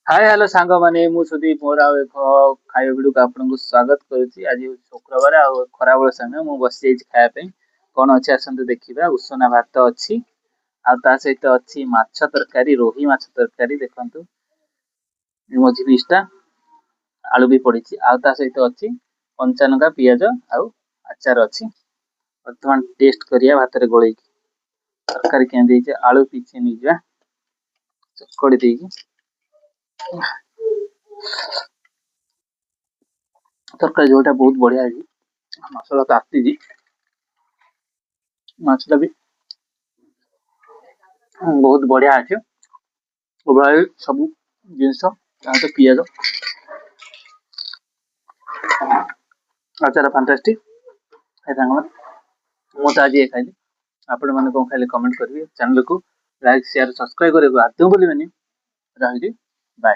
Hi hello सांग माने मु सुदीप मोर आउ एक खाଇବା वीडियो को आपनको स्वागत करूची। आज शुक्रवार आ खराबेल समय मु बस जाई खाया पे कोन अछि आसंते देखिबा। उषना भात अछि आ ता सहित अछि माछ तरकारी, रोही माछ तरकारी देखंतु मझी पिसटा आलू भी पड़ीची आ ता सहित अछि कंचानका पियाज आ अचार अछि। वर्तमान टेस्ट करिया भात रे गोळेई तरकारी के देइचे आलू पीछे नि जा चकड़ी देइकी तरकारी झोलटा बहुत बढ़िया है। मसला ताती जी माछटा भी बहुत बढ़िया আছে। ओभाई सब जिंस ताते पियाज अचार फैंटास्टिक है तांगला मु तो आज ये खाइली। आपण माने कोन खाइले कमेंट करिवे। चैनल को लाइक शेयर सब्सक्राइब करे आदौ बोलिबेनी। रहिली बाय।